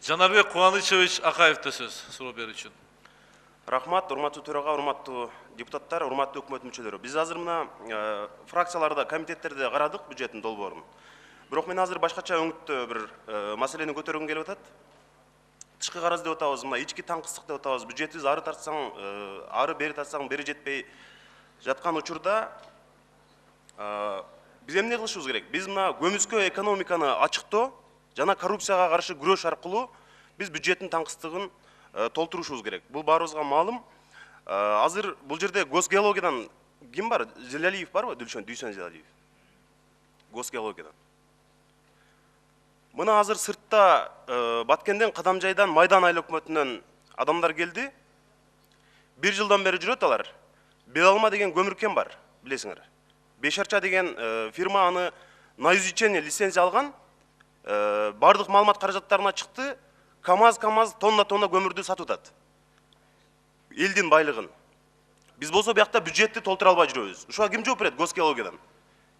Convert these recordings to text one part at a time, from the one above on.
Жанарбек Кубанычевич Акаев'te söz суроо берүү үчүн. Рахмат, урматтуу төрага, урматтуу депутаттар, урматтуу өкмөт мүчөлөрү. Биз азыр мына фракцияларда, комитеттерде карадык бюджеттин долбоорун. Бирок мен азыр башкача өңүттө бир маселени көтөргүм келип атат. Тышкы карыз деп атабыз, мына ички таңкыстык деп атабыз. Бюджетибиз ары тартсаң, ары бери тартсаң, бери жетпей жаткан учурда биз эмне кылышыбыз керек? Биз мына көмүскө экономиканы ачыктоо жана коррупцияга каршы күрөш аркылуу биз бюджеттин таңкыстыгын толтурушубуз керек. Бул баарыбызга маалым. Азыр бул жерде госгеологиядан ким бар? Зелалиев барбы? Дүйсен Зелалиев. Госгеологиядан. Мына азыр сыртта Баткенден, Кадамжайдан, Майдан айыл өкмөтүнөн адамдар келди. 1 жылдан бери жүрөт алар. Белалма деген көмүркен бар, билесиңер. Бешарча деген фирма аны на изучение лицензия алган. Бардык маалымат каражаттарына чыкты. КамАЗ тонна көмүрдү сатып атат. Элдин байлыгын. Биз болсо биякта бюджетти толтура албай жүрөбүз. Ушуга ким жооп берет? Госгеологиядан.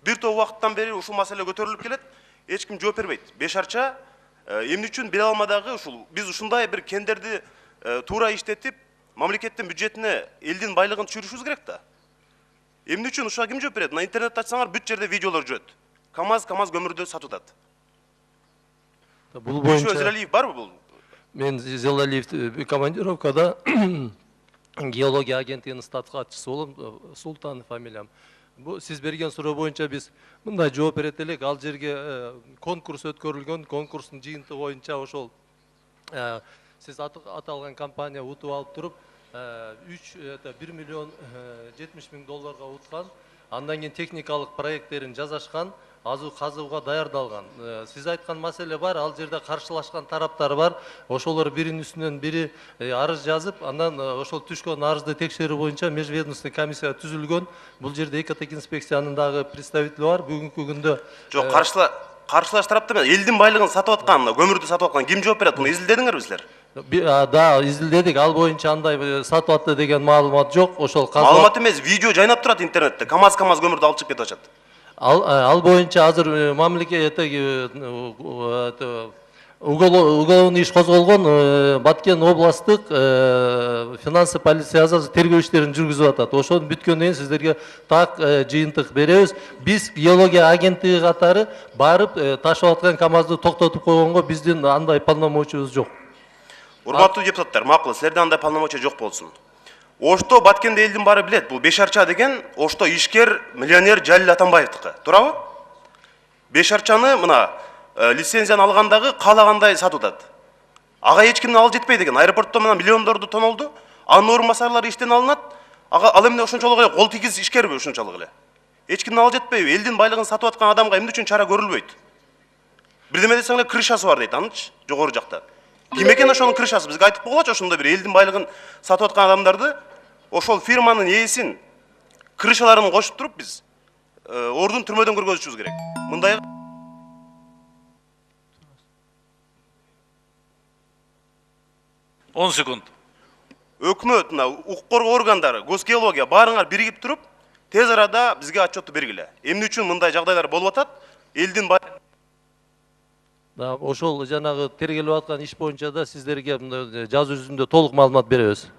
Бир топ убакыттан бери ушул маселе көтөрүлүп келет. Эч ким жооп бербейт. Бешарча эмне үчүн Белалмадагы ушул биз ушундай бир кендерди туура иштетип, мамлекеттин бюджетине элдин байлыгын түшүрүшүбүз керек да. Эмне үчүн ушуга ким жооп берет? Мына интернетте ачсаңар бүт жерде видеолор жүрөт. КамАЗ көмүрдү сатып атат. Бул боюнча Зелалиев барбы бул? Мен Зелалиев командировкада геология агенттигинин статс катчысы болом, Султан фамилиям. Сиз берген суроо боюнча биз мындай жооп берет элек. Ал жерге конкурс өткөрүлгөн, конкурстун жыйынтыгы боюнча ошол сиз аталган компания утуп алып туруп 1 миллион 70 миң долларга уткан. Андан кийин техникалык проекттерин жасашкан, азуу казууга даярдалган. Сиз айткан маселе бар, ал жерде каршылашкан тараптар бар. Ошолор биринин үстүнөн бири арыз жазып, андан ошол түшкөн арызды текшерүү боюнча межведомственный комиссия түзүлгөн. Бул жерде экотехинспекциянын дагы представители бар. Бүгүнкү күндө жок, каршылаш тарапта эмес, элдин байлыгын сатып аткан, көмүрдү сатып аткан ким жооп берет? Муну изилдедиңерби силер? Да, изилдедик. Ал боюнча андай сатып атты деген маалымат жок. Ошол маалымат эмес, видео жайнап турат интернетте. КамАЗ көмүрдү алып чыгып кетип атат. Ал боюнча азыр мамлекет уголовный иш козголгон. Баткен областтык финансы полициясы тергөө иштерин жүргүзүп атат. Ошонун бүткөндөн кийин сиздерге так жыйынтык беребиз. Биз геология агенттиги катары барып ташып аткан КамАЗды токтотуп койгонго биздин андай полномочиябыз жок. Урматтуу депутаттар, макул, силерде андай полномочия жок болсун. Ошто Баткенде элдин баары билет, бул Бешарча деген Ошто ишкер миллионер Жалил Атамбаевдики. Туурабы? Бешарчаны мына лицензияны алгандагы каалагандай сатып атат. Ага эч кимдин алы жетпей деген. Аэропортто мына миллиондорду тонолду. Анын орун басарлары иштен алынат. Ага ал эмне ошончолук эле кол тийгиз ишкерби ошончолук эле? Эч кимдин алы жетпейби? Элдин байлыгын сатып аткан адамга эмне үчүн чара көрүлбөйт? Бирдеме десең эле крышасы бар дейт, анычы, жогору жакта. Ким экен ошонун крышасы? Бизге айтып койгулачы, ошондой бир элдин байлыгын сатып аткан адамдарды, ошол фирманын ээсин, крышаларын кошуп туруп биз ордун түрмөдөн көргөзүшүбүз керек. Мындай 10 секунд. Өкмөт, укук коргоо органдары, госгеология баарыңар биригип туруп, тез арада бизге отчетту бергиле. Эмне үчүн мындай жагдайлар болуп атат? Элдин ошол жанагы тергелип аткан иш боюнча да сиздерге жазуу жүзүндө толук маалымат беребиз.